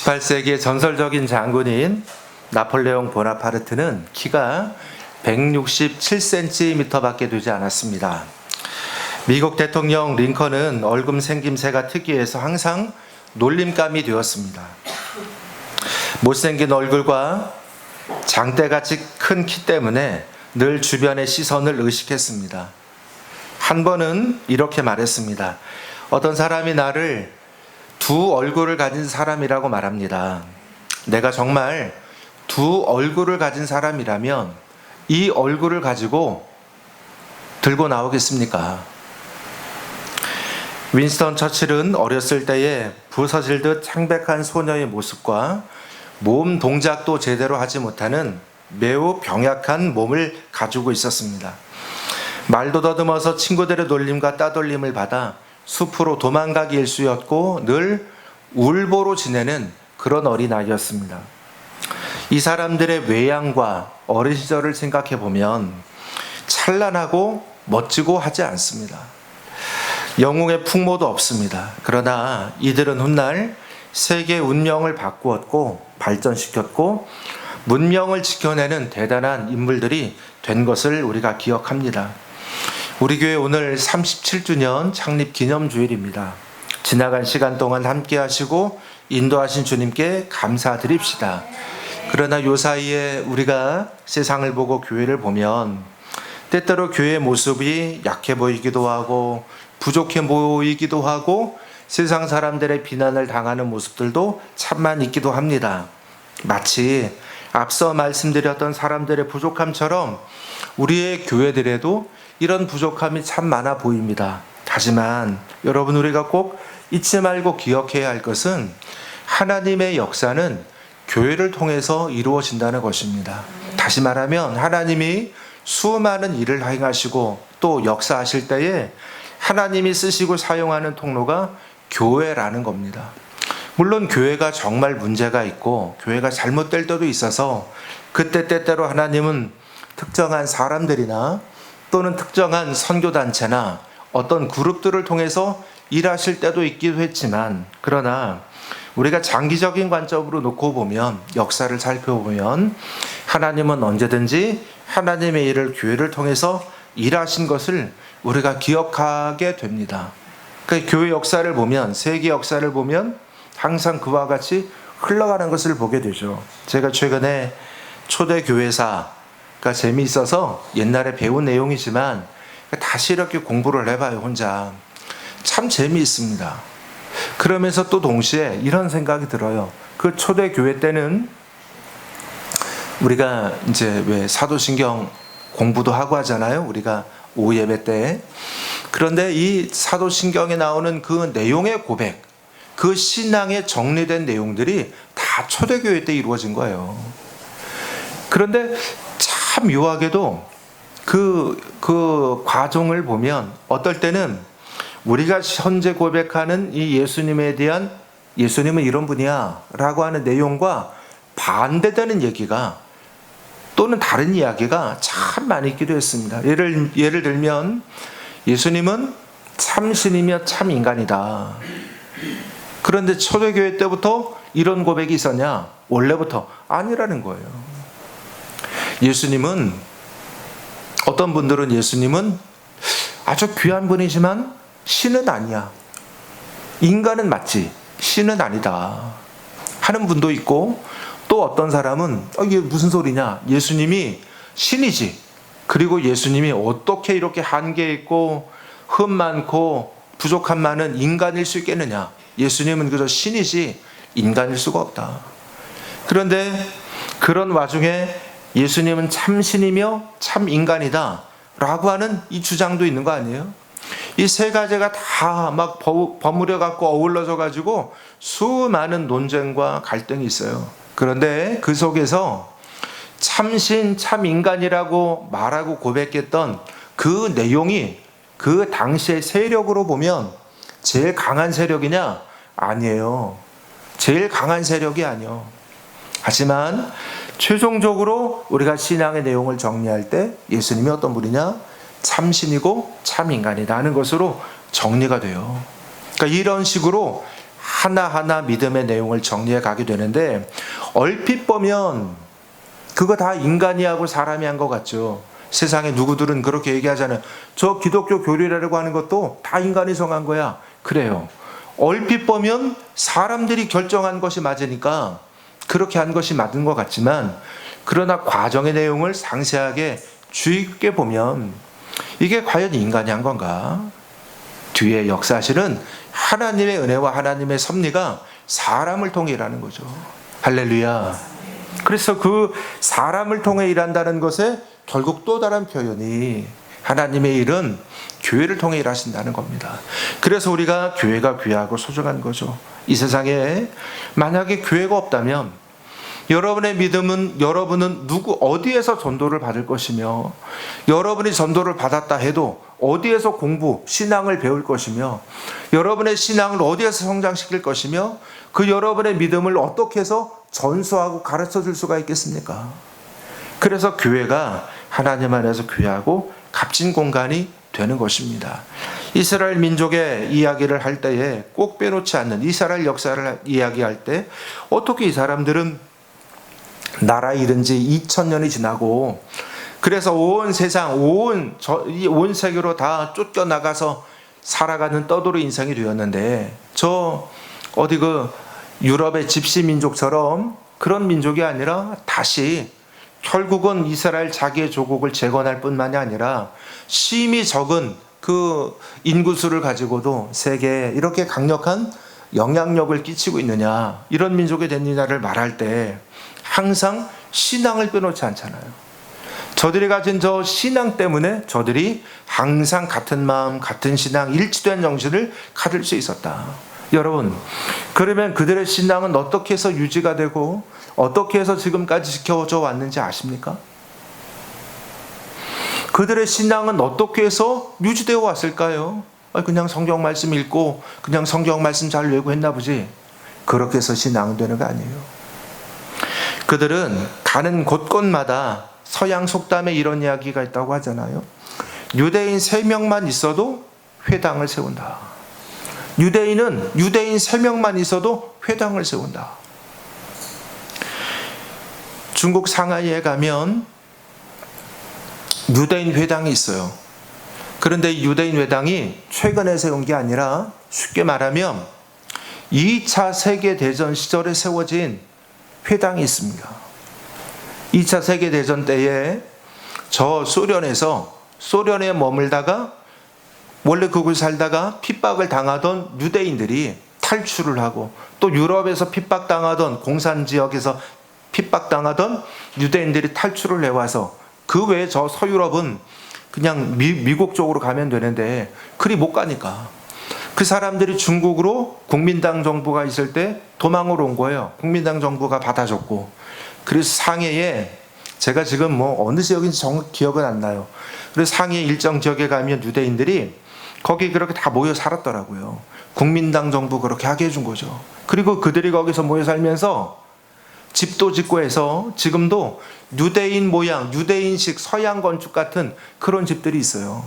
18세기의 전설적인 장군인 나폴레옹 보나파르트는 키가 167cm밖에 되지 않았습니다. 미국 대통령 링컨은 얼굴 생김새가 특이해서 항상 놀림감이 되었습니다. 못생긴 얼굴과 장대같이 큰 키 때문에 늘 주변의 시선을 의식했습니다. 한 번은 이렇게 말했습니다. 어떤 사람이 나를 두 얼굴을 가진 사람이라고 말합니다. 내가 정말 두 얼굴을 가진 사람이라면 이 얼굴을 가지고 들고 나오겠습니까? 윈스턴 처칠은 어렸을 때에 부서질 창백한 소녀의 모습과 몸 동작도 제대로 하지 못하는 매우 병약한 몸을 가지고 있었습니다. 말도 더듬어서 친구들의 놀림과 따돌림을 받아 숲으로 도망가기 일쑤였고 늘 울보로 지내는 그런 어린아이였습니다. 이 사람들의 외양과 어린 시절을 생각해 보면 찬란하고 멋지고 하지 않습니다. 영웅의 풍모도 없습니다. 그러나 이들은 훗날 세계 운명을 바꾸었고 발전시켰고 문명을 지켜내는 대단한 인물들이 된 것을 우리가 기억합니다. 우리 교회 오늘 37주년 창립 기념주일입니다. 지나간 시간 동안 함께 하시고 인도하신 주님께 감사드립시다. 그러나 요 사이에 우리가 세상을 보고 교회를 보면 때때로 교회의 모습이 약해 보이기도 하고 부족해 보이기도 하고 세상 사람들의 비난을 당하는 모습들도 참만 있기도 합니다. 마치 앞서 말씀드렸던 사람들의 부족함처럼 우리의 교회들에도 이런 부족함이 참 많아 보입니다. 하지만 여러분, 우리가 꼭 잊지 말고 기억해야 할 것은 하나님의 역사는 교회를 통해서 이루어진다는 것입니다. 다시 말하면 하나님이 수많은 일을 행하시고 또 역사하실 때에 하나님이 쓰시고 사용하는 통로가 교회라는 겁니다. 물론 교회가 정말 문제가 있고 교회가 잘못될 때도 있어서 그때 때때로 하나님은 특정한 사람들이나 또는 특정한 선교단체나 어떤 그룹들을 통해서 일하실 때도 있기도 했지만, 그러나 우리가 장기적인 관점으로 놓고 보면, 역사를 살펴보면 하나님은 언제든지 하나님의 일을 교회를 통해서 일하신 것을 우리가 기억하게 됩니다. 그 교회 역사를 보면, 세계 역사를 보면 항상 그와 같이 흘러가는 것을 보게 되죠. 제가 최근에 초대교회사가 재미있어서 옛날에 배운 내용이지만 다시 이렇게 공부를 해봐요, 혼자. 참 재미있습니다. 그러면서 또 동시에 이런 생각이 들어요. 그 초대교회 때는 우리가 이제 왜 사도신경 공부도 하고 하잖아요. 우리가 오후 예배 때. 그런데 이 사도신경에 나오는 그 내용의 고백, 그 신앙에 정리된 내용들이 다 초대교회 때 이루어진 거예요. 그런데 참 묘하게도 그 과정을 보면 어떨 때는 우리가 현재 고백하는 이 예수님에 대한, 예수님은 이런 분이야 라고 하는 내용과 반대되는 얘기가 또는 다른 이야기가 참 많이 있기도 했습니다. 예를 들면 예수님은 참 신이며 참 인간이다. 그런데 초대교회 때부터 이런 고백이 있었냐? 원래부터 아니라는 거예요. 예수님은, 어떤 분들은 예수님은 아주 귀한 분이지만 신은 아니야. 인간은 맞지, 신은 아니다 하는 분도 있고, 또 어떤 사람은 이게 무슨 소리냐? 예수님이 신이지. 그리고 예수님이 어떻게 이렇게 한계 있고 흠 많고 부족함 많은 인간일 수 있겠느냐? 예수님은 그저 신이지 인간일 수가 없다. 그런데 그런 와중에 예수님은 참 신이며 참 인간이다 라고 하는 이 주장도 있는 거 아니에요? 이 세 가지가 다 막 버무려 갖고 어우러져 가지고 수많은 논쟁과 갈등이 있어요. 그런데 그 속에서 참신, 참 인간이라고 말하고 고백했던 그 내용이 그 당시의 세력으로 보면 제일 강한 세력이냐? 아니에요. 제일 강한 세력이 아니에요. 하지만 최종적으로 우리가 신앙의 내용을 정리할 때 예수님이 어떤 분이냐? 참신이고 참 인간이라는 것으로 정리가 돼요. 그러니까 이런 식으로 하나하나 믿음의 내용을 정리해 가게 되는데, 얼핏 보면 그거 다 인간이 하고 사람이 한 것 같죠. 세상에 누구들은 그렇게 얘기하잖아요. 저 기독교 교리라고 하는 것도 다 인간이 정한 거야. 그래요. 얼핏 보면 사람들이 결정한 것이 맞으니까 그렇게 한 것이 맞은 것 같지만, 그러나 과정의 내용을 상세하게 주의 깊게 보면 이게 과연 인간이 한 건가? 뒤에 역사실은 하나님의 은혜와 하나님의 섭리가 사람을 통해 일하는 거죠. 할렐루야. 그래서 그 사람을 통해 일한다는 것에 결국 또 다른 표현이, 하나님의 일은 교회를 통해 일하신다는 겁니다. 그래서 우리가 교회가 귀하고 소중한 거죠. 이 세상에 만약에 교회가 없다면 여러분의 믿음은, 여러분은 어디에서 전도를 받을 것이며, 여러분이 전도를 받았다 해도 어디에서 신앙을 배울 것이며, 여러분의 신앙을 어디에서 성장시킬 것이며, 그 여러분의 믿음을 어떻게 해서 전수하고 가르쳐 줄 수가 있겠습니까? 그래서 교회가 하나님 안에서 귀하고 값진 공간이 되는 것입니다. 이스라엘 민족의 이야기를 할 때에 꼭 빼놓지 않는 이스라엘 역사를 이야기할 때, 어떻게 이 사람들은 나라 잃은 지 2000년이 지나고, 그래서 온 세상, 온 세계로 다 쫓겨나가서 살아가는 떠돌이 인생이 되었는데, 유럽의 집시 민족처럼 그런 민족이 아니라 다시 결국은 이스라엘 자기의 조국을 재건할 뿐만이 아니라 심히 적은 그 인구수를 가지고도 세계에 이렇게 강력한 영향력을 끼치고 있느냐, 이런 민족이 됐느냐를 말할 때 항상 신앙을 빼놓지 않잖아요. 저들이 가진 저 신앙 때문에 저들이 항상 같은 마음, 같은 신앙, 일치된 정신을 가질 수 있었다. 여러분, 그러면 그들의 신앙은 어떻게 해서 유지가 되고 어떻게 해서 지금까지 지켜져 왔는지 아십니까? 그들의 신앙은 어떻게 해서 유지되어 왔을까요? 그냥 성경 말씀 읽고 그냥 성경 말씀 잘 외우고 했나 보지. 그렇게 해서 신앙은 되는 거 아니에요. 그들은 가는 곳곳마다, 서양 속담에 이런 이야기가 있다고 하잖아요. 유대인 3명만 있어도 회당을 세운다. 유대인은 유대인 3명만 있어도 회당을 세운다. 중국 상하이에 가면 유대인 회당이 있어요. 그런데 이 유대인 회당이 최근에 세운 게 아니라, 쉽게 말하면 2차 세계대전 시절에 세워진 회당이 있습니다. 2차 세계대전 때에 소련에 머물다가, 원래 그곳 살다가 핍박을 당하던 유대인들이 탈출을 하고, 또 유럽에서 핍박당하던, 공산지역에서 핍박당하던 유대인들이 탈출을 해와서, 그 외에 서유럽은 그냥 미국 쪽으로 가면 되는데 그리 못 가니까 그 사람들이 중국으로 국민당 정부가 있을 때 도망을 온 거예요. 국민당 정부가 받아줬고, 그래서 상해에, 제가 지금 어느 지역인지 정확히 기억은 안 나요. 그래서 상해 일정 지역에 가면 유대인들이 거기 그렇게 다 모여 살았더라고요. 국민당 정부 그렇게 하게 해준 거죠. 그리고 그들이 거기서 모여 살면서 집도 짓고 해서 지금도 유대인 모양, 유대인식 서양 건축 같은 그런 집들이 있어요.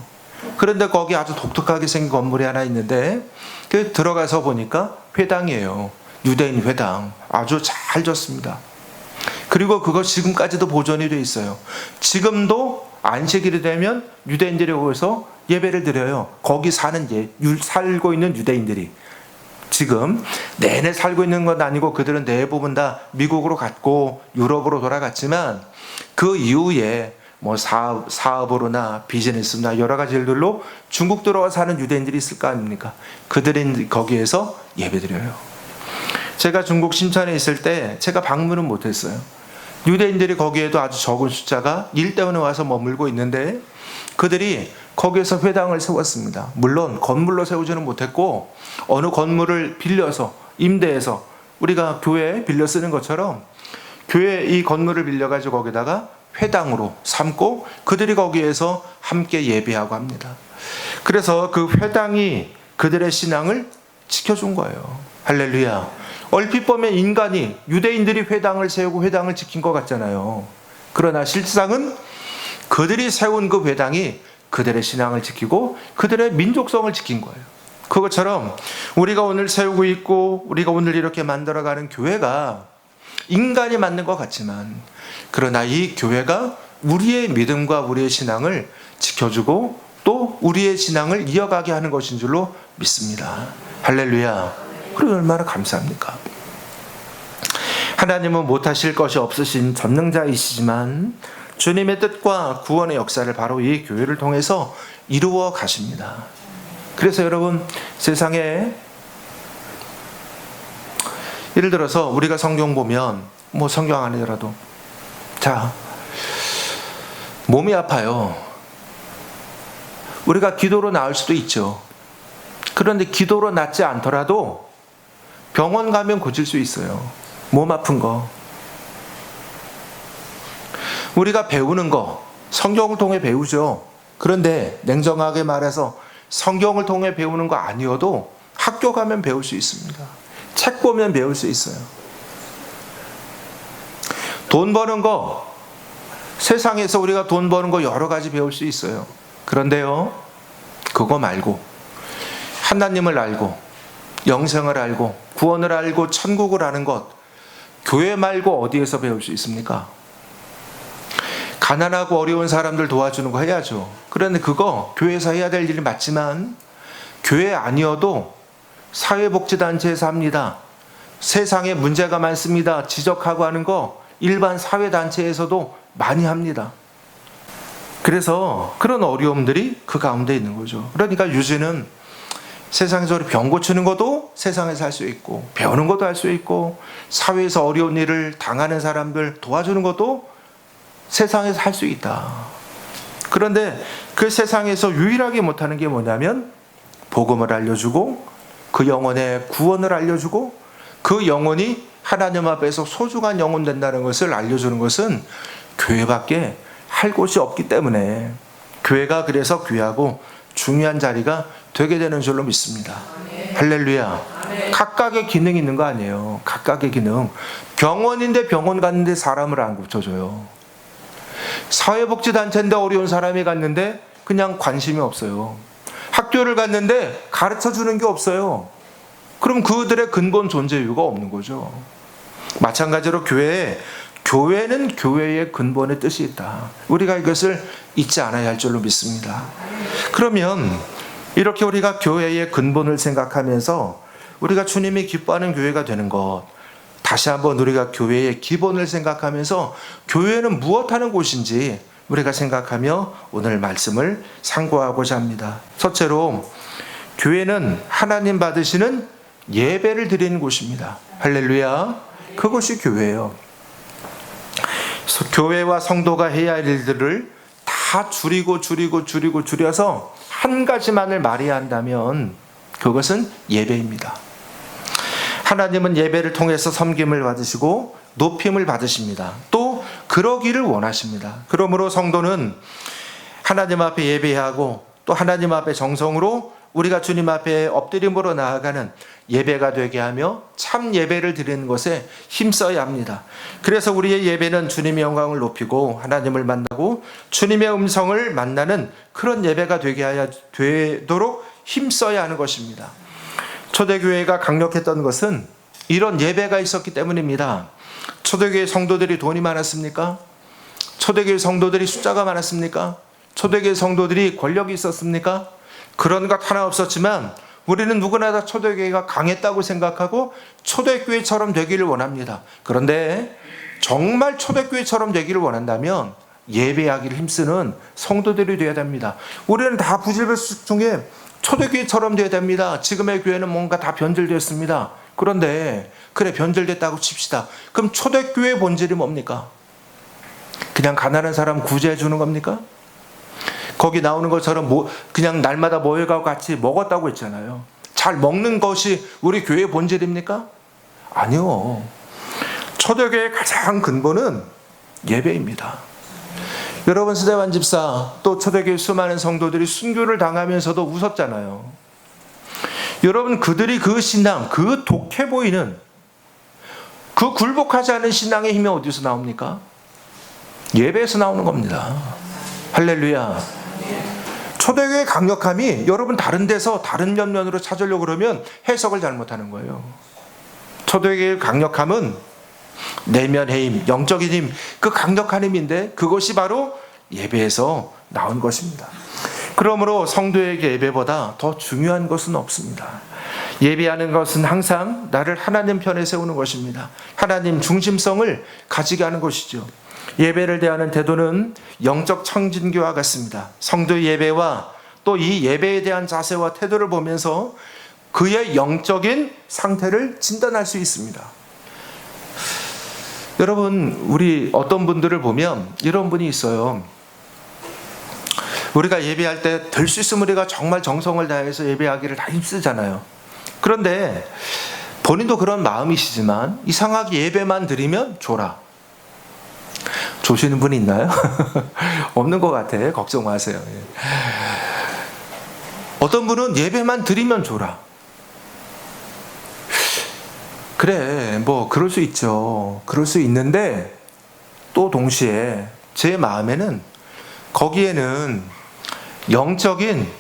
그런데 거기 아주 독특하게 생긴 건물이 하나 있는데, 그 들어가서 보니까 회당이에요. 유대인 회당. 아주 잘 졌습니다. 그리고 그거 지금까지도 보존이 돼 있어요. 지금도 안식일이 되면 유대인들이 오셔서 예배를 드려요. 거기 살고 있는 유대인들이. 지금 내내 살고 있는 건 아니고 그들은 대부분 다 미국으로 갔고 유럽으로 돌아갔지만, 그 이후에 사업으로나 비즈니스나 여러 가지 일들로 중국 들어와 사는 유대인들이 있을 거 아닙니까? 그들은 거기에서 예배드려요. 제가 중국 심천에 있을 때 제가 방문은 못했어요. 유대인들이 거기에도 아주 적은 숫자가 일 때문에 와서 머물고 있는데, 그들이 거기에서 회당을 세웠습니다. 물론 건물로 세우지는 못했고, 어느 건물을 빌려서, 임대해서, 우리가 교회 빌려 쓰는 것처럼 교회 이 건물을 빌려가지고 거기다가 회당으로 삼고 그들이 거기에서 함께 예배하고 합니다. 그래서 그 회당이 그들의 신앙을 지켜준 거예요. 할렐루야. 얼핏 보면 유대인들이 회당을 세우고 회당을 지킨 것 같잖아요. 그러나 실상은 그들이 세운 그 회당이 그들의 신앙을 지키고 그들의 민족성을 지킨 거예요. 그것처럼 우리가 오늘 세우고 있고 우리가 오늘 이렇게 만들어가는 교회가 인간이 만든 것 같지만, 그러나 이 교회가 우리의 믿음과 우리의 신앙을 지켜주고 또 우리의 신앙을 이어가게 하는 것인 줄로 믿습니다. 할렐루야. 그리고 얼마나 감사합니까? 하나님은 못하실 것이 없으신 전능자이시지만 주님의 뜻과 구원의 역사를 바로 이 교회를 통해서 이루어 가십니다. 그래서 여러분, 세상에 예를 들어서 우리가 성경 보면, 뭐 성경 아니더라도, 자, 몸이 아파요. 우리가 기도로 나을 수도 있죠. 그런데 기도로 낫지 않더라도 병원 가면 고칠 수 있어요. 몸 아픈 거. 우리가 배우는 거 성경을 통해 배우죠. 그런데 냉정하게 말해서 성경을 통해 배우는 거 아니어도 학교 가면 배울 수 있습니다. 책 보면 배울 수 있어요. 돈 버는 거, 세상에서 우리가 돈 버는 거 여러 가지 배울 수 있어요. 그런데요, 그거 말고 하나님을 알고 영생을 알고 구원을 알고 천국을 아는 것, 교회 말고 어디에서 배울 수 있습니까? 가난하고 어려운 사람들 도와주는 거 해야죠. 그런데 그거 교회에서 해야 될 일이 맞지만 교회 아니어도 사회복지단체에서 합니다. 세상에 문제가 많습니다. 지적하고 하는 거 일반 사회단체에서도 많이 합니다. 그래서 그런 어려움들이 그 가운데 있는 거죠. 그러니까 유지는 세상에서 병 고치는 것도 세상에서 할 수 있고, 배우는 것도 할 수 있고, 사회에서 어려운 일을 당하는 사람들 도와주는 것도 세상에서 할 수 있다. 그런데 그 세상에서 유일하게 못하는 게 뭐냐면 복음을 알려주고 그 영혼의 구원을 알려주고 그 영혼이 하나님 앞에서 소중한 영혼 된다는 것을 알려주는 것은 교회밖에 할 곳이 없기 때문에 교회가 그래서 귀하고 중요한 자리가 되게 되는 줄로 믿습니다. 할렐루야. 각각의 기능이 있는 거 아니에요. 각각의 기능. 병원인데 병원 갔는데 사람을 안 고쳐줘요. 사회복지단체인데 어려운 사람이 갔는데 그냥 관심이 없어요. 학교를 갔는데 가르쳐주는 게 없어요. 그럼 그들의 근본 존재 이유가 없는 거죠. 마찬가지로 교회는 교회의 근본의 뜻이 있다. 우리가 이것을 잊지 않아야 할 줄로 믿습니다. 그러면 이렇게 우리가 교회의 근본을 생각하면서 우리가 주님이 기뻐하는 교회가 되는 것, 다시 한번 우리가 교회의 기본을 생각하면서 교회는 무엇하는 곳인지 우리가 생각하며 오늘 말씀을 상고하고자 합니다. 첫째로 교회는 하나님 받으시는 예배를 드리는 곳입니다. 할렐루야. 그것이 교회예요. 교회와 성도가 해야 할 일들을 다 줄여서 한 가지만을 말해야 한다면 그것은 예배입니다. 하나님은 예배를 통해서 섬김을 받으시고 높임을 받으십니다. 또 그러기를 원하십니다. 그러므로 성도는 하나님 앞에 예배하고 또 하나님 앞에 정성으로 우리가 주님 앞에 엎드림으로 나아가는 예배가 되게 하며 참 예배를 드리는 것에 힘써야 합니다. 그래서 우리의 예배는 주님의 영광을 높이고 하나님을 만나고 주님의 음성을 만나는 그런 예배가 되도록 힘써야 하는 것입니다. 초대교회가 강력했던 것은 이런 예배가 있었기 때문입니다. 초대교회 성도들이 돈이 많았습니까? 초대교회 성도들이 숫자가 많았습니까? 초대교회 성도들이 권력이 있었습니까? 그런 것 하나 없었지만 우리는 누구나 다 초대교회가 강했다고 생각하고 초대교회처럼 되기를 원합니다. 그런데 정말 초대교회처럼 되기를 원한다면 예배하기를 힘쓰는 성도들이 되어야 됩니다. 우리는 다 부질병 중에 초대교회처럼 되어야 됩니다. 지금의 교회는 뭔가 다 변질되었습니다. 그런데 그래, 변질됐다고 칩시다. 그럼 초대교회의 본질이 뭡니까? 그냥 가난한 사람 구제해 주는 겁니까? 거기 나오는 것처럼 그냥 날마다 모여가고 같이 먹었다고 했잖아요. 잘 먹는 것이 우리 교회의 본질입니까? 아니요. 초대교회의 가장 근본은 예배입니다. 여러분, 스데반 집사 또 초대교회 수많은 성도들이 순교를 당하면서도 웃었잖아요. 여러분, 그들이 그 신앙, 그 독해 보이는 그 굴복하지 않은 신앙의 힘이 어디서 나옵니까? 예배에서 나오는 겁니다. 할렐루야. 초대교회의 강력함이 여러분 다른 데서 다른 면면으로 찾으려고 그러면 해석을 잘못하는 거예요. 초대교회의 강력함은 내면의 힘, 영적인 힘, 그 강력한 힘인데 그것이 바로 예배에서 나온 것입니다. 그러므로 성도에게 예배보다 더 중요한 것은 없습니다. 예배하는 것은 항상 나를 하나님 편에 세우는 것입니다. 하나님 중심성을 가지게 하는 것이죠. 예배를 대하는 태도는 영적 청진기와 같습니다. 성도의 예배와 또 이 예배에 대한 자세와 태도를 보면서 그의 영적인 상태를 진단할 수 있습니다. 여러분, 우리 어떤 분들을 보면 이런 분이 있어요. 우리가 예배할 때 될 수 있으면 우리가 정말 정성을 다해서 예배하기를 다 힘쓰잖아요. 그런데 본인도 그런 마음이시지만 이상하게 예배만 드리면 줘라. 조시는 분이 있나요? 없는 것 같아. 걱정 마세요. 어떤 분은 예배만 드리면 줘라. 그래, 뭐 그럴 수 있죠. 그럴 수 있는데 또 동시에 제 마음에는 거기에는 영적인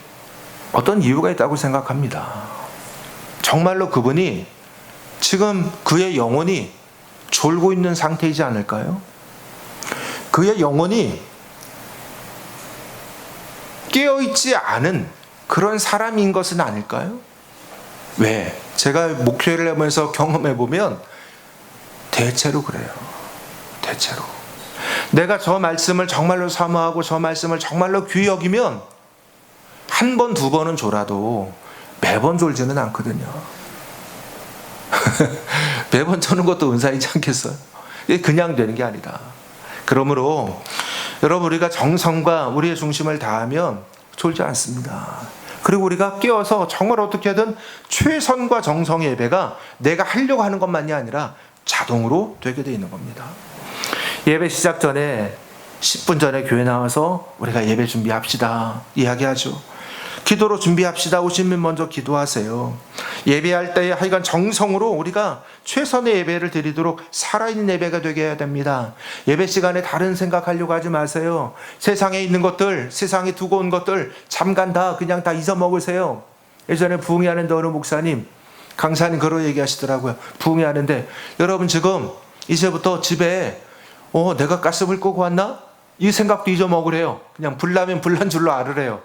어떤 이유가 있다고 생각합니다. 정말로 그분이 지금 그의 영혼이 졸고 있는 상태이지 않을까요? 그의 영혼이 깨어있지 않은 그런 사람인 것은 아닐까요? 왜? 제가 목회를 하면서 경험해보면 대체로 그래요. 대체로. 내가 저 말씀을 정말로 사모하고 저 말씀을 정말로 귀히 여기면 한 번, 두 번은 졸아도 매번 졸지는 않거든요. 매번 저는 것도 은사이지 않겠어요? 이게 그냥 되는 게 아니다. 그러므로 여러분, 우리가 정성과 우리의 중심을 다하면 졸지 않습니다. 그리고 우리가 깨어서 정말 어떻게든 최선과 정성의 예배가 내가 하려고 하는 것만이 아니라 자동으로 되게 되어 있는 겁니다. 예배 시작 전에 10분 전에 교회 나와서 우리가 예배 준비합시다 이야기하죠. 기도로 준비합시다. 오신 분 먼저 기도하세요. 예배할 때에 하여간 정성으로 우리가 최선의 예배를 드리도록 살아있는 예배가 되게 해야 됩니다. 예배 시간에 다른 생각하려고 하지 마세요. 세상에 있는 것들, 세상에 두고 온 것들 잠깐 그냥 다 잊어먹으세요. 예전에 부흥회 하는데 어느 목사님, 강사님 그런 얘기하시더라고요. 부흥회 하는데 여러분 지금 이제부터 집에 내가 가스불 끄고 왔나? 이 생각도 잊어먹으래요. 그냥 불나면 불난 줄로 알으래요.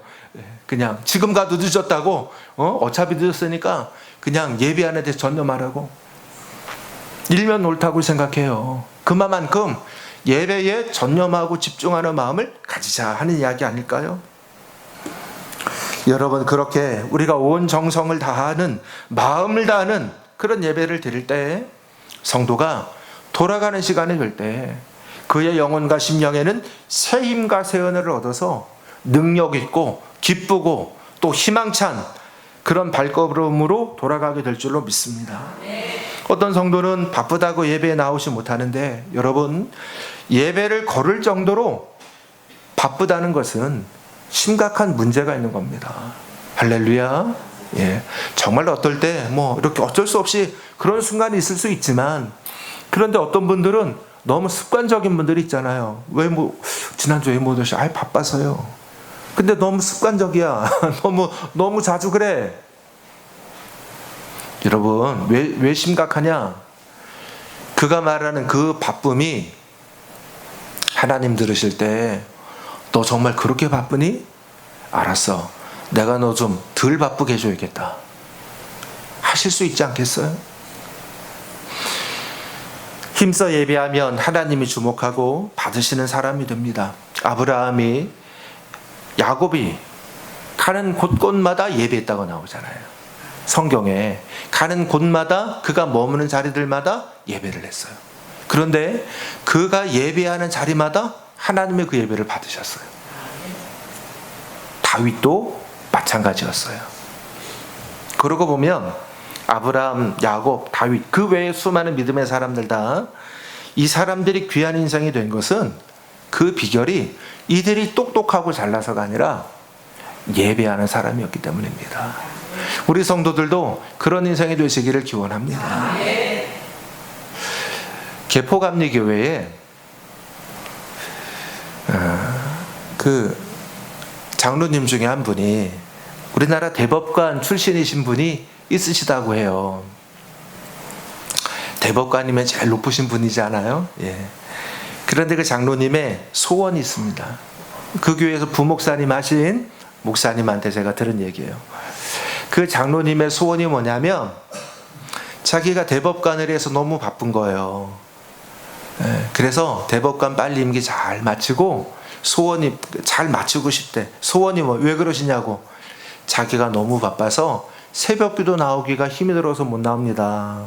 그냥 지금 가도 늦었다고 어차피 늦었으니까 그냥 예배하는 데 전념하라고. 일면 옳다고 생각해요. 그만큼 예배에 전념하고 집중하는 마음을 가지자 하는 이야기 아닐까요? 여러분, 그렇게 우리가 온 정성을 다하는, 마음을 다하는 그런 예배를 드릴 때 성도가 돌아가는 시간이 될 때 그의 영혼과 심령에는 새 힘과 새 은혜를 얻어서 능력 있고 기쁘고 또 희망찬 그런 발걸음으로 돌아가게 될 줄로 믿습니다. 어떤 성도는 바쁘다고 예배에 나오지 못하는데 여러분, 예배를 걸을 정도로 바쁘다는 것은 심각한 문제가 있는 겁니다. 할렐루야. 예, 정말 어떨 때 이렇게 어쩔 수 없이 그런 순간이 있을 수 있지만, 그런데 어떤 분들은 너무 습관적인 분들이 있잖아요. 지난주에 못 오셔? 바빠서요. 근데 너무 습관적이야. 너무 자주 그래. 여러분, 왜 심각하냐? 그가 말하는 그 바쁨이 하나님 들으실 때 너 정말 그렇게 바쁘니? 알았어. 내가 너 좀 덜 바쁘게 해줘야겠다. 하실 수 있지 않겠어요? 힘써 예배하면 하나님이 주목하고 받으시는 사람이 됩니다. 아브라함이, 야곱이 가는 곳곳마다 예배했다고 나오잖아요. 성경에 가는 곳마다 그가 머무는 자리들마다 예배를 했어요. 그런데 그가 예배하는 자리마다 하나님의 그 예배를 받으셨어요. 다윗도 마찬가지였어요. 그러고 보면 아브라함, 야곱, 다윗, 그 외에 수많은 믿음의 사람들 다 이 사람들이 귀한 인생이 된 것은 그 비결이 이들이 똑똑하고 잘나서가 아니라 예배하는 사람이었기 때문입니다. 우리 성도들도 그런 인생이 되시기를 기원합니다. 개포감리교회에 장로님 중에 한 분이 우리나라 대법관 출신이신 분이 있으시다고 해요. 대법관이면 제일 높으신 분이지 않아요? 예. 그런데 그 장로님의 소원이 있습니다. 그 교회에서 부목사님 하신 목사님한테 제가 들은 얘기예요. 그 장로님의 소원이 뭐냐면 자기가 대법관을 해서 너무 바쁜 거예요. 예. 그래서 대법관 빨리 임기 잘 마치고 소원이 잘 마치고 싶대. 소원이 왜 그러시냐고. 자기가 너무 바빠서 새벽기도 나오기가 힘이 들어서 못 나옵니다.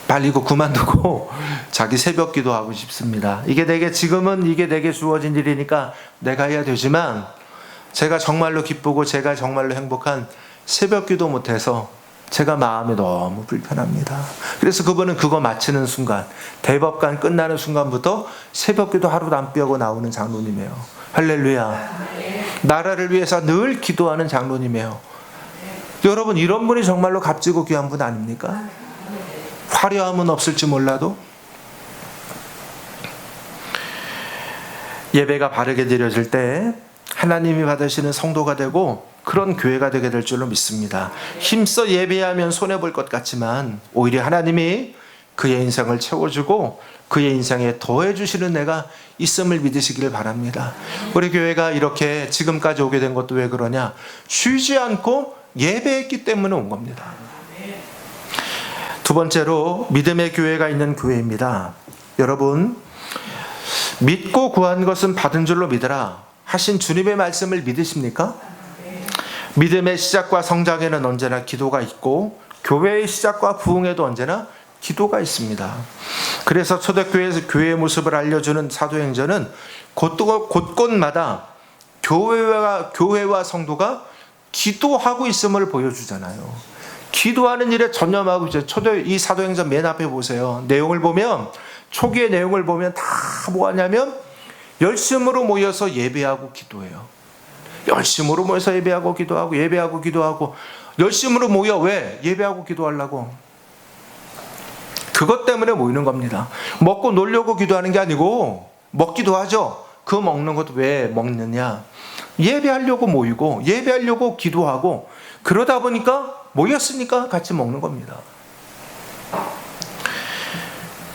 빨리 이거 그만두고 자기 새벽기도 하고 싶습니다. 지금은 이게 내게 주어진 일이니까 내가 해야 되지만 제가 정말로 기쁘고 제가 정말로 행복한 새벽기도 못해서 제가 마음이 너무 불편합니다. 그래서 그분은 그거 마치는 순간, 대법관 끝나는 순간부터 새벽기도 하루도 안 빼고 나오는 장로님이에요. 할렐루야. 나라를 위해서 늘 기도하는 장로님이에요. 여러분, 이런 분이 정말로 값지고 귀한 분 아닙니까? 화려함은 없을지 몰라도 예배가 바르게 드려질 때 하나님이 받으시는 성도가 되고 그런 교회가 되게 될 줄로 믿습니다. 힘써 예배하면 손해볼 것 같지만 오히려 하나님이 그의 인생을 채워주고 그의 인생에 더해주시는 내가 있음을 믿으시기를 바랍니다. 우리 교회가 이렇게 지금까지 오게 된 것도 왜 그러냐? 쉬지 않고 예배했기 때문에 온 겁니다. 두 번째로 믿음의 교회가 있는 교회입니다. 여러분, 믿고 구한 것은 받은 줄로 믿으라 하신 주님의 말씀을 믿으십니까? 믿음의 시작과 성장에는 언제나 기도가 있고 교회의 시작과 부흥에도 언제나 기도가 있습니다. 그래서 초대교회에서 교회의 모습을 알려주는 사도행전은 곳곳마다 교회와 성도가 기도하고 있음을 보여주잖아요. 기도하는 일에 전념하고 있죠. 이 사도행전 맨 앞에 보세요. 내용을 보면, 초기의 내용을 보면 다 뭐하냐면 열심으로 모여서 예배하고 기도해요. 열심으로 모여서 예배하고 기도하고 열심으로 모여. 왜? 예배하고 기도하려고. 그것 때문에 모이는 겁니다. 먹고 놀려고 기도하는 게 아니고, 먹기도 하죠. 그 먹는 것도 왜 먹느냐? 예배하려고 모이고 예배하려고 기도하고 그러다 보니까 모였으니까 같이 먹는 겁니다.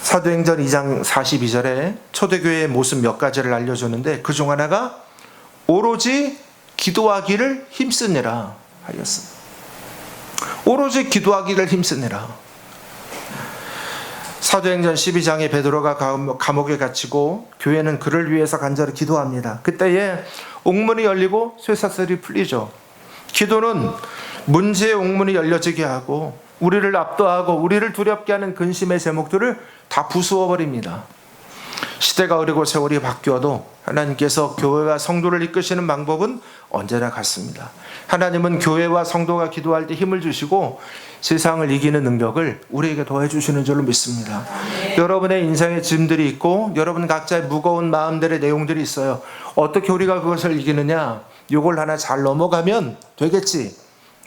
사도행전 2장 42절에 초대교회의 모습 몇 가지를 알려주는데 그중 하나가 오로지 기도하기를 힘쓰느라 하였습니다. 오로지 기도하기를 힘쓰느라. 사도행전 12장에 베드로가 감옥에 갇히고 교회는 그를 위해서 간절히 기도합니다. 그때에 옥문이 열리고 쇠사슬이 풀리죠. 기도는 문제의 옥문이 열려지게 하고 우리를 압도하고 우리를 두렵게 하는 근심의 제목들을 다 부수어버립니다. 시대가 흐르고 세월이 바뀌어도 하나님께서 교회와 성도를 이끄시는 방법은 언제나 같습니다. 하나님은 교회와 성도가 기도할 때 힘을 주시고 세상을 이기는 능력을 우리에게 더해 주시는 줄로 믿습니다. 여러분의 인생에 짐들이 있고 여러분 각자의 무거운 마음들의 내용들이 있어요. 어떻게 우리가 그것을 이기느냐? 이걸 하나 잘 넘어가면 되겠지.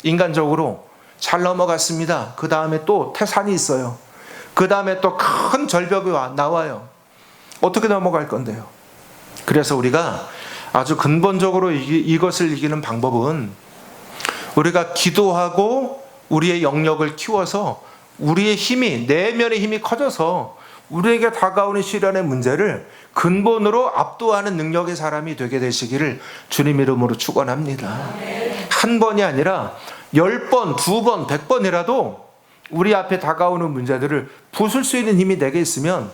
인간적으로 잘 넘어갔습니다. 그 다음에 또 태산이 있어요. 그 다음에 또 큰 절벽이 나와요. 어떻게 넘어갈 건데요? 그래서 우리가 아주 근본적으로 이것을 이기는 방법은 우리가 기도하고 우리의 영역을 키워서 우리의 힘이, 내면의 힘이 커져서 우리에게 다가오는 시련의 문제를 근본으로 압도하는 능력의 사람이 되게 되시기를 주님 이름으로 축원합니다. 한 번이 아니라 10번, 2번, 100번이라도 우리 앞에 다가오는 문제들을 부술 수 있는 힘이 내게 있으면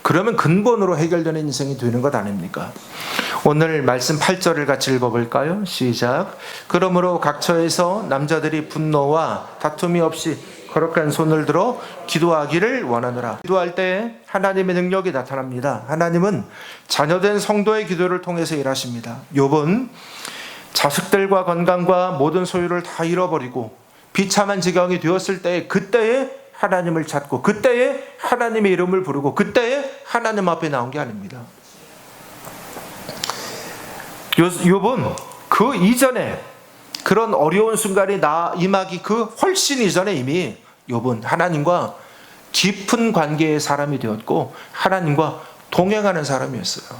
그러면 근본으로 해결되는 인생이 되는 것 아닙니까? 오늘 말씀 8절을 같이 읽어볼까요? 시작. 그러므로 각처에서 남자들이 분노와 다툼이 없이 거룩한 손을 들어 기도하기를 원하노라. 기도할 때 하나님의 능력이 나타납니다. 하나님은 자녀된 성도의 기도를 통해서 일하십니다. 욥은 자식들과 건강과 모든 소유를 다 잃어버리고 비참한 지경이 되었을 때 그때에 하나님을 찾고 그때에 하나님의 이름을 부르고 그때에 하나님 앞에 나온 게 아닙니다. 욥은 그 이전에 그런 어려운 순간이 임하기 그 훨씬 이전에 이미 욥은 하나님과 깊은 관계의 사람이 되었고 하나님과 동행하는 사람이었어요.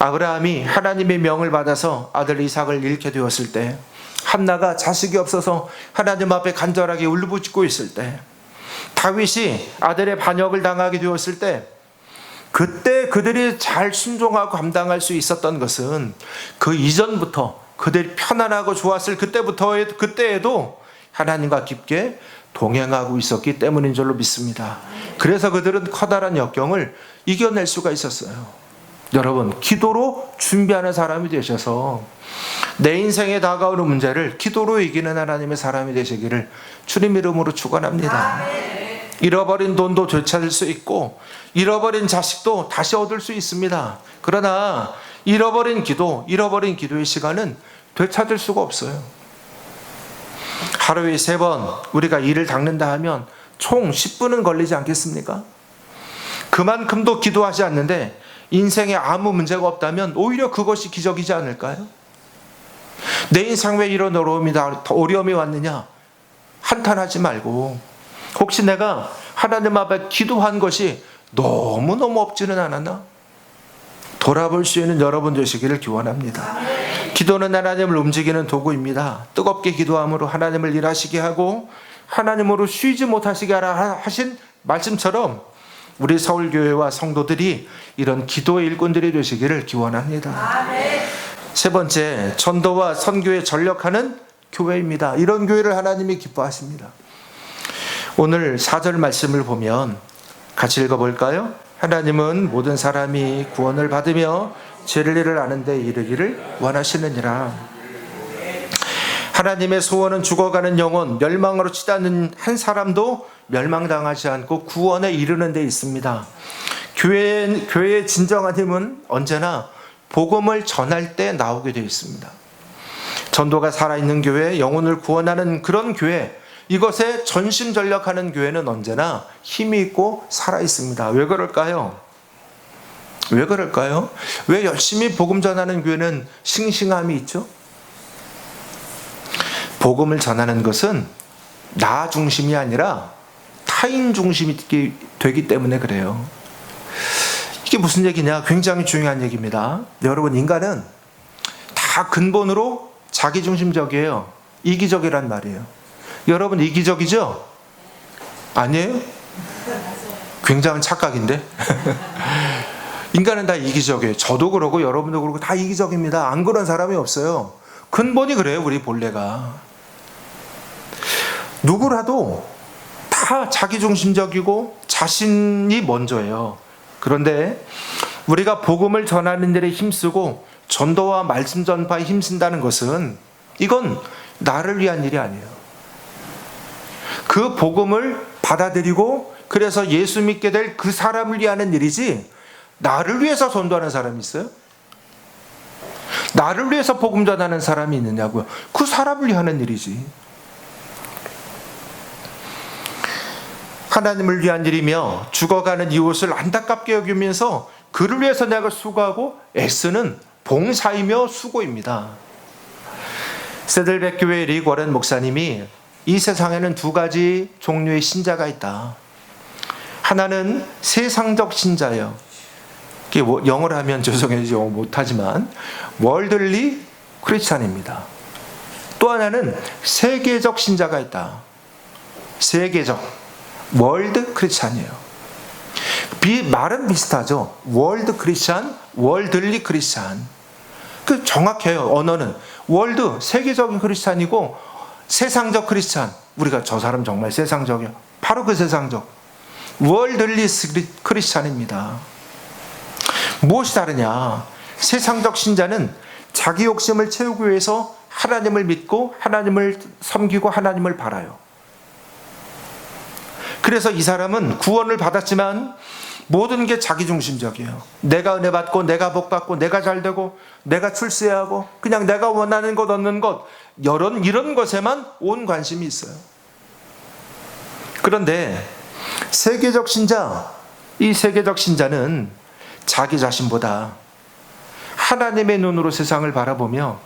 아브라함이 하나님의 명을 받아서 아들 이삭을 잃게 되었을 때, 한나가 자식이 없어서 하나님 앞에 간절하게 울부짖고 있을 때, 다윗이 아들의 반역을 당하게 되었을 때, 그때 그들이 잘 순종하고 감당할 수 있었던 것은 그 이전부터 그들이 편안하고 좋았을 그때에도 하나님과 깊게 동행하고 있었기 때문인 줄로 믿습니다. 그래서 그들은 커다란 역경을 이겨낼 수가 있었어요. 여러분, 기도로 준비하는 사람이 되셔서 내 인생에 다가오는 문제를 기도로 이기는 하나님의 사람이 되시기를 주님 이름으로 축원합니다. 잃어버린 돈도 되찾을 수 있고 잃어버린 자식도 다시 얻을 수 있습니다. 그러나 잃어버린 기도의 시간은 되찾을 수가 없어요. 하루에 3번 우리가 이를 닦는다 하면 총 10분은 걸리지 않겠습니까? 그만큼도 기도하지 않는데 인생에 아무 문제가 없다면 오히려 그것이 기적이지 않을까요? 내 인생 왜 이런 어려움이 왔느냐? 한탄하지 말고, 혹시 내가 하나님 앞에 기도한 것이 너무너무 없지는 않았나? 돌아볼 수 있는 여러분 되시기를 기원합니다. 기도는 하나님을 움직이는 도구입니다. 뜨겁게 기도함으로 하나님을 일하시게 하고 하나님으로 쉬지 못하시게 하라 하신 말씀처럼 우리 서울교회와 성도들이 이런 기도의 일꾼들이 되시기를 기원합니다. 세 번째, 전도와 선교에 전력하는 교회입니다. 이런 교회를 하나님이 기뻐하십니다. 오늘 4절 말씀을 보면 같이 읽어볼까요? 하나님은 모든 사람이 구원을 받으며 진리를 아는 데 이르기를 원하시느니라. 하나님의 소원은 죽어가는 영혼, 멸망으로 치닫는 한 사람도 멸망당하지 않고 구원에 이르는 데 있습니다. 교회의 진정한 힘은 언제나 복음을 전할 때 나오게 되어 있습니다. 전도가 살아있는 교회, 영혼을 구원하는 그런 교회, 이것에 전심전력하는 교회는 언제나 힘이 있고 살아있습니다. 왜 그럴까요? 왜 그럴까요? 왜 열심히 복음 전하는 교회는 싱싱함이 있죠? 복음을 전하는 것은 나 중심이 아니라 타인 중심이 되기 때문에 그래요. 이게 무슨 얘기냐? 굉장히 중요한 얘기입니다. 여러분, 인간은 다 근본으로 자기중심적이에요. 이기적이란 말이에요. 여러분, 이기적이죠? 아니에요? 굉장한 착각인데? 인간은 다 이기적이에요. 저도 그러고 여러분도 그러고 다 이기적입니다. 안 그런 사람이 없어요. 근본이 그래요, 우리 본래가. 누구라도 다 자기중심적이고 자신이 먼저예요. 그런데 우리가 복음을 전하는 데에 힘쓰고 전도와 말씀 전파에 힘쓴다는 것은 이건 나를 위한 일이 아니에요. 그 복음을 받아들이고 그래서 예수 믿게 될 그 사람을 위하는 일이지, 나를 위해서 전도하는 사람이 있어요? 나를 위해서 복음 전하는 사람이 있느냐고요? 그 사람을 위하는 일이지. 하나님을 위한 일이며 죽어가는 이웃을 안타깝게 여기면서 그를 위해서 내가 수고하고 애쓰는 봉사이며 수고입니다. 세들백 교회 릭 워렌 목사님이 이 세상에는 2가지 종류의 신자가 있다. 하나는 세상적 신자예요. 영어로 하면 죄송해요, 영어 못하지만 월들리 크리스찬입니다. 또 하나는 세계적 신자가 있다. 세계적 월드 크리스찬이에요. 말은 비슷하죠. 월드 크리스찬, 월들리 크리스찬. 그 정확해요. 언어는 월드, 세계적인 크리스찬이고 세상적 크리스찬. 우리가 저 사람 정말 세상적이야. 바로 그 세상적 월들리 크리스찬입니다. 무엇이 다르냐? 세상적 신자는 자기 욕심을 채우기 위해서 하나님을 믿고 하나님을 섬기고 하나님을 바라요. 그래서 이 사람은 구원을 받았지만 모든 게 자기중심적이에요. 내가 은혜 받고 내가 복 받고 내가 잘 되고 내가 출세하고 그냥 내가 원하는 것 얻는 것, 이런 것에만 온 관심이 있어요. 그런데 세계적 신자, 이 세계적 신자는 자기 자신보다 하나님의 눈으로 세상을 바라보며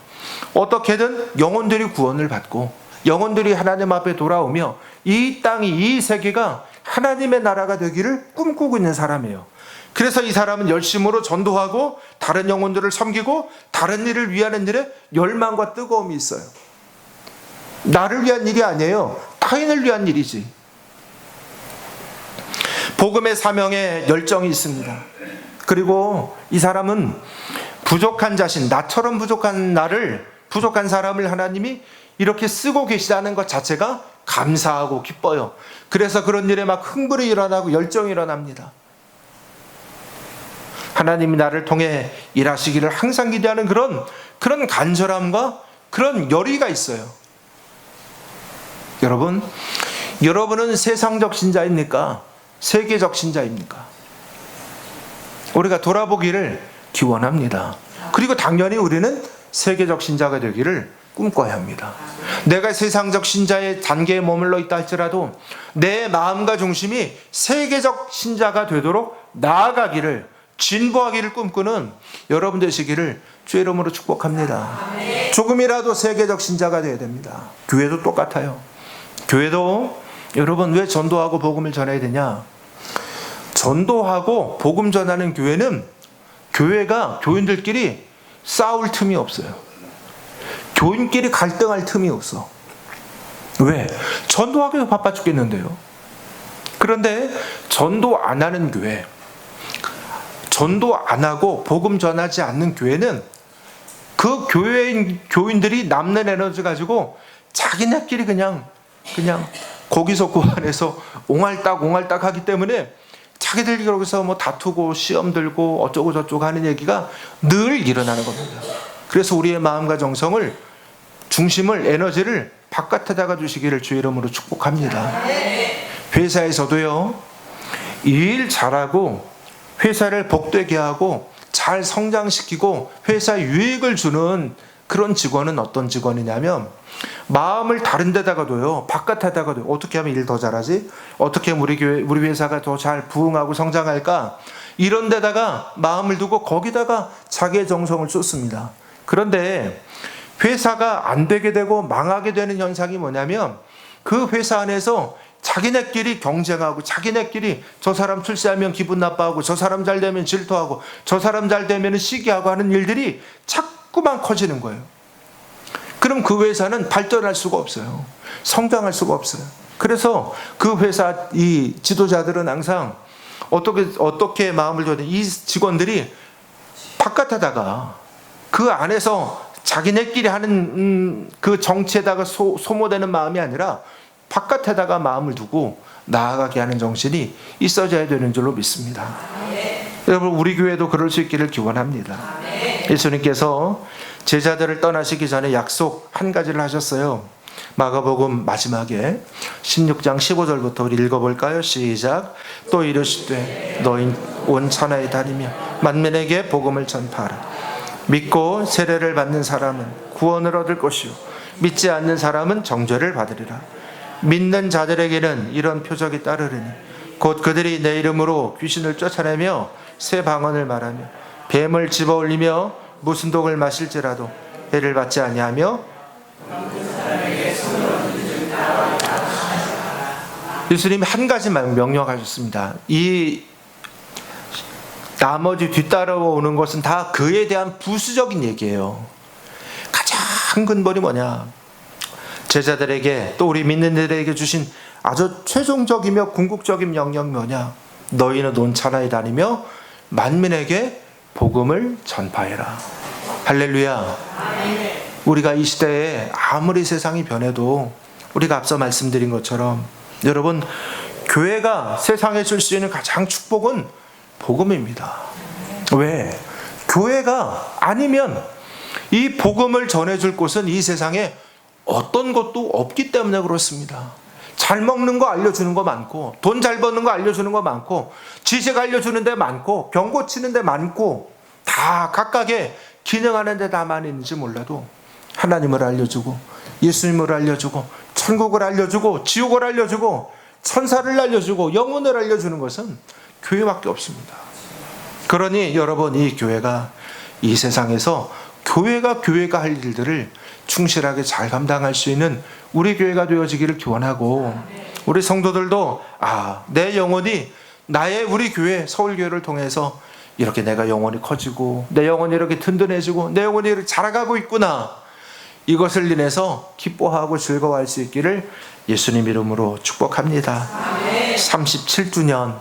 어떻게든 영혼들이 구원을 받고 영혼들이 하나님 앞에 돌아오며 이 땅이, 이 세계가 하나님의 나라가 되기를 꿈꾸고 있는 사람이에요. 그래서 이 사람은 열심으로 전도하고 다른 영혼들을 섬기고 다른 일을 위하는 일에 열망과 뜨거움이 있어요. 나를 위한 일이 아니에요. 타인을 위한 일이지. 복음의 사명에 열정이 있습니다. 그리고 이 사람은 부족한 자신, 나처럼 부족한 사람을 하나님이 이렇게 쓰고 계시다는 것 자체가 감사하고 기뻐요. 그래서 그런 일에 막 흥분이 일어나고 열정이 일어납니다. 하나님이 나를 통해 일하시기를 항상 기대하는 그런 간절함과 그런 열의가 있어요. 여러분은 세상적 신자입니까? 세계적 신자입니까? 우리가 돌아보기를 기원합니다. 그리고 당연히 우리는 세계적 신자가 되기를 꿈꿔야 합니다. 내가 세상적 신자의 단계에 머물러 있다 할지라도 내 마음과 중심이 세계적 신자가 되도록 나아가기를, 진보하기를 꿈꾸는 여러분 되시기를 주의 이름으로 축복합니다. 조금이라도 세계적 신자가 되어야 됩니다. 교회도 똑같아요. 교회도 여러분 왜 전도하고 복음을 전해야 되냐? 전도하고 복음 전하는 교회는 교회가 교인들끼리 싸울 틈이 없어요. 교인끼리 갈등할 틈이 없어. 왜? 전도하기도 바빠 죽겠는데요. 그런데 전도 안 하는 교회, 전도 안 하고 복음 전하지 않는 교회는 그 교인들이 남는 에너지 가지고 자기네끼리 그냥 고기석구 안에서 옹알딱 하기 때문에 자기들끼리 여기서 뭐 다투고 시험 들고 어쩌고 저쩌고 하는 얘기가 늘 일어나는 겁니다. 그래서 우리의 마음과 정성을, 중심을, 에너지를 바깥에다가 주시기를 주의 이름으로 축복합니다. 회사에서도요, 일 잘하고 회사를 복되게 하고 잘 성장시키고 회사에 유익을 주는 그런 직원은 어떤 직원이냐면 마음을 다른 데다가 둬요. 바깥에다가 둬요. 어떻게 하면 일 더 잘하지? 어떻게 하면 우리 회사가 더 잘 부흥하고 성장할까? 이런 데다가 마음을 두고 거기다가 자기의 정성을 쏟습니다. 그런데 회사가 안 되게 되고 망하게 되는 현상이 뭐냐면 그 회사 안에서 자기네끼리 경쟁하고 자기네끼리 저 사람 출세하면 기분 나빠하고 저 사람 잘 되면 질투하고 저 사람 잘 되면 시기하고 하는 일들이 자꾸만 커지는 거예요. 그럼 그 회사는 발전할 수가 없어요. 성장할 수가 없어요. 그래서 그 회사 이 지도자들은 항상 어떻게 마음을 둬야 돼? 이 직원들이 바깥에다가 그 안에서 자기네끼리 하는 그 정치에다가 소모되는 마음이 아니라 바깥에다가 마음을 두고 나아가게 하는 정신이 있어져야 되는 줄로 믿습니다. 여러분, 우리 교회도 그럴 수 있기를 기원합니다. 예수님께서 제자들을 떠나시기 전에 약속 한 가지를 하셨어요. 마가복음 마지막에 16장 15절부터 우리 읽어볼까요? 시작. 또 이르시되 너희 온 천하에 다니며 만민에게 복음을 전파하라. 믿고 세례를 받는 사람은 구원을 얻을 것이요 믿지 않는 사람은 정죄를 받으리라. 믿는 자들에게는 이런 표적이 따르리니 곧 그들이 내 이름으로 귀신을 쫓아내며 새 방언을 말하며 뱀을 집어올리며 무슨 독을 마실지라도 해를 받지 아니하며 예수님이 한 가지만 명령하셨습니다. 이 나머지 뒤따라오는 것은 다 그에 대한 부수적인 얘기예요. 가장 근본이 뭐냐? 제자들에게 또 우리 믿는 이들에게 주신 아주 최종적이며 궁극적인 명령이 뭐냐? 너희는 온 천하에 다니며 만민에게 복음을 전파해라. 할렐루야. 우리가 이 시대에 아무리 세상이 변해도 우리가 앞서 말씀드린 것처럼 여러분, 교회가 세상에 줄 수 있는 가장 축복은 복음입니다. 왜? 교회가 아니면 이 복음을 전해줄 곳은 이 세상에 어떤 것도 없기 때문에 그렇습니다. 잘 먹는 거 알려주는 거 많고, 돈 잘 버는 거 알려주는 거 많고, 지식 알려주는 데 많고, 병 고치는 데 많고, 다 각각의 기능하는 데 다 많이 있는지 몰라도 하나님을 알려주고 예수님을 알려주고 천국을 알려주고 지옥을 알려주고 천사를 알려주고 영혼을 알려주는 것은 교회밖에 없습니다. 그러니 여러분, 이 교회가 이 세상에서 교회가 할 일들을 충실하게 잘 감당할 수 있는 우리 교회가 되어지기를 기원하고, 우리 성도들도 내 영혼이 우리 교회 서울교회를 통해서 이렇게 내가 영혼이 커지고 내 영혼이 이렇게 든든해지고 내 영혼이 이렇게 자라가고 있구나, 이것을 인해서 기뻐하고 즐거워할 수 있기를 예수님 이름으로 축복합니다. 37주년,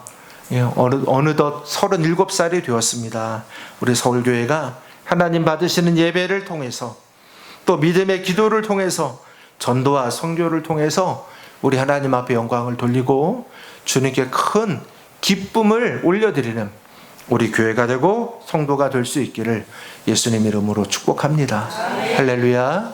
어느덧 37살이 되었습니다. 우리 서울교회가 하나님 받으시는 예배를 통해서 또 믿음의 기도를 통해서 전도와 선교를 통해서 우리 하나님 앞에 영광을 돌리고 주님께 큰 기쁨을 올려드리는 우리 교회가 되고 성도가 될 수 있기를 예수님 이름으로 축복합니다. 할렐루야.